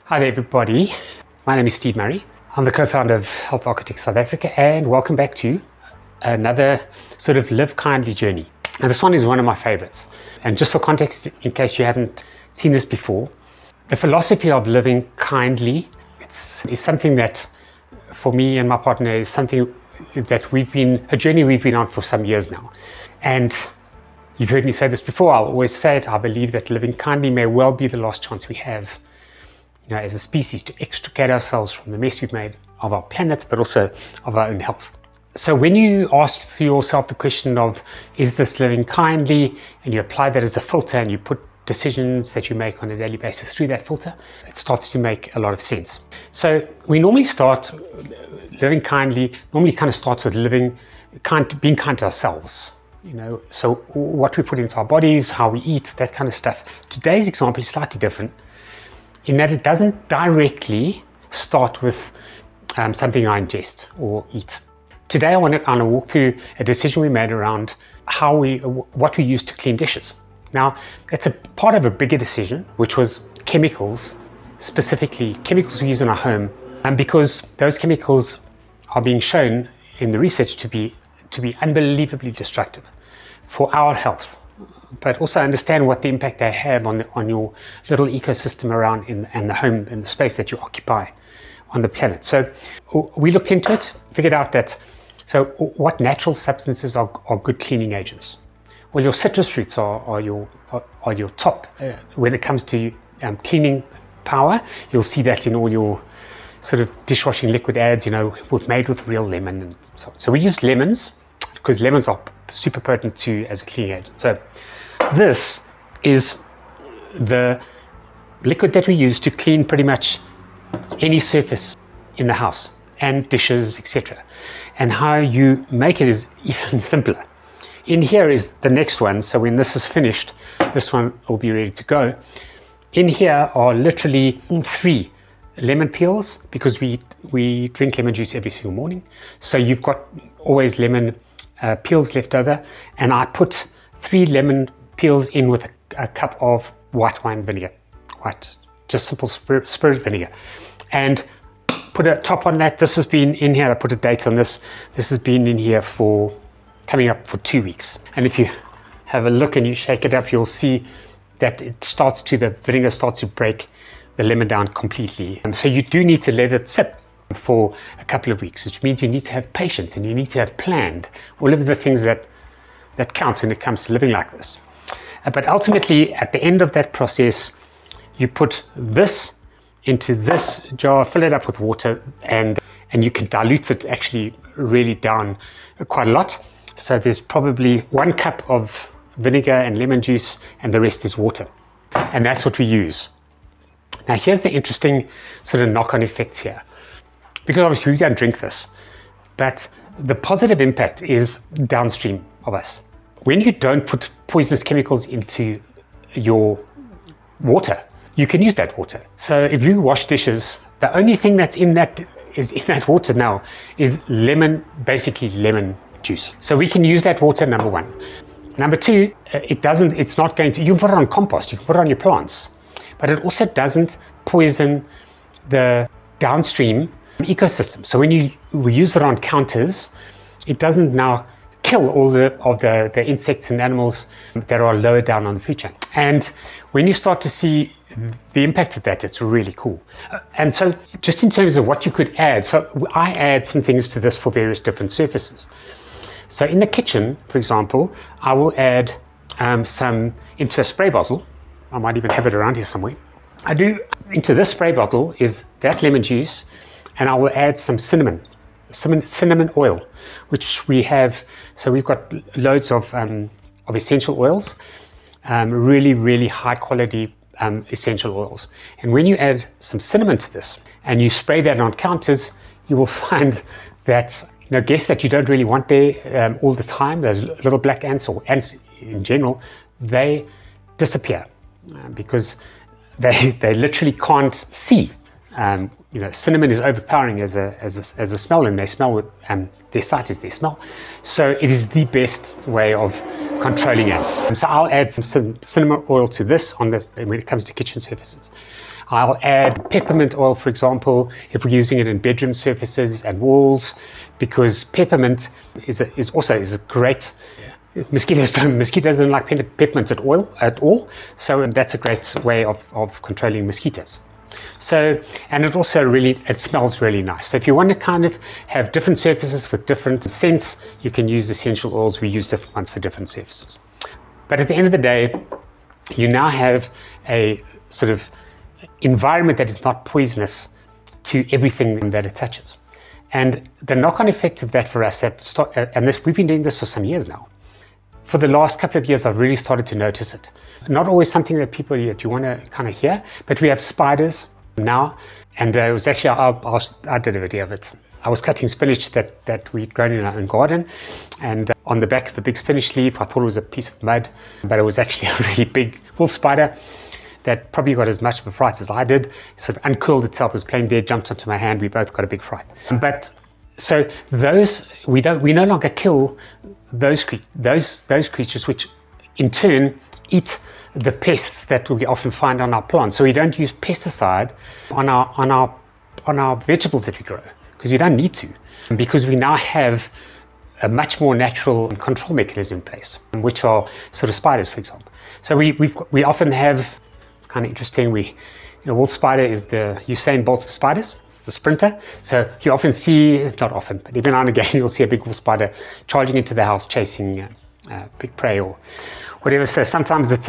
Hi there everybody, my name is Steve Murray. I'm the co-founder of Health Architects South Africa, and welcome back to another sort of live kindly journey. Now this one is one of my favorites, and just for context, in case you haven't seen this before, the philosophy of living kindly is something that for me and my partner is something that a journey we've been on for some years now. And you've heard me say this before, I'll always say it, I believe that living kindly may well be the last chance we have as a species to extricate ourselves from the mess we've made of our planet, but also of our own health. So when you ask yourself the question of, is this living kindly, and you apply that as a filter and you put decisions that you make on a daily basis through that filter, it starts to make a lot of sense. So we normally start living kindly, kind of starts with being kind to ourselves. So what we put into our bodies, how we eat, that kind of stuff. Today's example is slightly different, in that it doesn't directly start with something I ingest or eat. Today I want to kind of walk through a decision we made around what we use to clean dishes. Now, it's a part of a bigger decision, which was chemicals, specifically chemicals we use in our home, and because those chemicals are being shown in the research to be unbelievably destructive for our health, but also understand what the impact they have on your little ecosystem around in the home, in the space that you occupy on the planet. So we looked into it, figured out that, so what natural substances are good cleaning agents? Well, your citrus fruits are your top when it comes to cleaning power. You'll see that in all your sort of dishwashing liquid ads, made with real lemon and so on. So we use lemons because lemons are super potent too as a cleaning agent. So this is the liquid that we use to clean pretty much any surface in the house and dishes, etc. And how you make it is even simpler. In here is the next one, so when this is finished, this one will be ready to go. In here are literally 3 lemon peels, because we drink lemon juice every single morning. So you've got always lemon peels left over, and I put 3 lemon peels in with a cup of white wine vinegar, just simple spirit vinegar, and put a top on that. This has been in here, I put a date on this. This has been in here coming up for 2 weeks. And if you have a look and you shake it up, you'll see that the vinegar starts to break the lemon down completely. So you do need to let it sit for a couple of weeks, which means you need to have patience and you need to have planned all of the things that count when it comes to living like this. But ultimately, at the end of that process, you put this into this jar, fill it up with water, and you can dilute it actually really down quite a lot. So there's probably 1 cup of vinegar and lemon juice, and the rest is water. And that's what we use. Now here's the interesting sort of knock-on effects here. Because obviously we don't drink this, but the positive impact is downstream of us. When you don't put poisonous chemicals into your water, you can use that water. So if you wash dishes, the only thing that's in that water now is basically lemon juice. So we can use that water, number 1. Number 2, you can put it on compost, you can put it on your plants, but it also doesn't poison the downstream ecosystem. So when we use it on counters, it doesn't now kill all the insects and animals that are lower down on the food chain. And when you start to see the impact of that, it's really cool. And so just in terms of what you could add, so I add some things to this for various different surfaces. So in the kitchen, for example, I will add some into a spray bottle. I might even have it around here somewhere. Into this spray bottle is that lemon juice, and I will add some cinnamon oil, which we have. So we've got loads of essential oils, really, really high quality essential oils. And when you add some cinnamon to this and you spray that on counters, you will find that guests that you don't really want there all the time, those little black ants or ants in general, they disappear because they literally can't see. Cinnamon is overpowering as a smell, and they smell with their sight is their smell. So it is the best way of controlling ants. So I'll add some cinnamon oil to this when it comes to kitchen surfaces. I'll add peppermint oil, for example, if we're using it in bedroom surfaces and walls, because peppermint is a great. Mosquitoes don't like peppermint at all. So that's a great way of controlling mosquitoes. So, and it smells really nice. So if you want to kind of have different surfaces with different scents, you can use essential oils. We use different ones for different surfaces. But at the end of the day, you now have a sort of environment that is not poisonous to everything that it touches. And the knock-on effects of that for us we've been doing this for some years now. For the last couple of years, I've really started to notice it. Not always something that you want to kind of hear, but we have spiders now. And it was actually, I did a video of it. I was cutting spinach that we'd grown in our own garden. And on the back of the big spinach leaf, I thought it was a piece of mud, but it was actually a really big wolf spider that probably got as much of a fright as I did. It sort of uncurled itself, it was playing dead, jumped onto my hand. We both got a big fright. But so we no longer kill those creatures, which in turn eat the pests that we often find on our plants. So we don't use pesticide on our vegetables that we grow, because we don't need to, because we now have a much more natural control mechanism in place, which are sort of spiders, for example. So we often have, it's kind of interesting, wolf spider is the Usain Bolt of spiders, the sprinter. So you often see, not often, but every now and again, you'll see a big wolf spider charging into the house, chasing big prey or whatever. So sometimes it's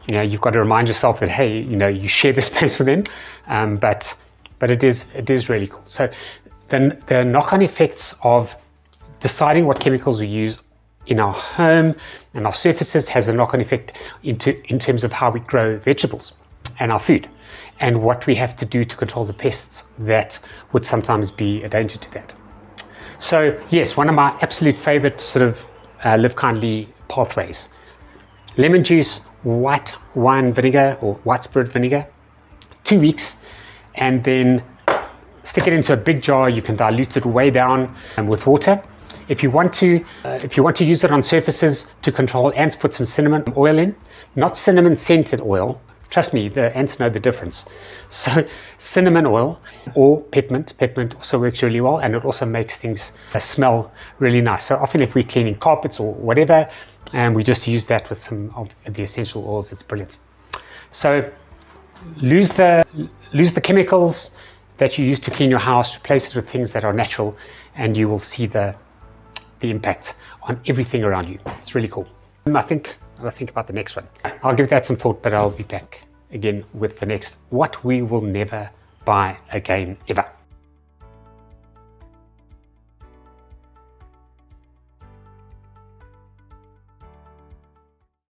you've got to remind yourself that, hey, you share the space with them, but it is really cool. So the knock-on effects of deciding what chemicals we use in our home and our surfaces has a knock-on effect in terms of how we grow vegetables and our food, and what we have to do to control the pests that would sometimes be a danger to that. So yes, one of my absolute favorite sort of live kindly pathways: lemon juice, white wine vinegar or white spirit vinegar, 2 weeks, and then stick it into a big jar. You can dilute it way down with water. If you want to use it on surfaces to control ants, put some cinnamon oil in, not cinnamon scented oil. Trust me, the ants know the difference. So cinnamon oil or peppermint also works really well, and it also makes things smell really nice. So often if we're cleaning carpets or whatever, and we just use that with some of the essential oils, it's brilliant. So lose the chemicals that you use to clean your house, replace it with things that are natural, and you will see the impact on everything around you. It's really cool. I'll think about the next one. I'll give that some thought, but I'll be back again with the next what we will never buy again ever.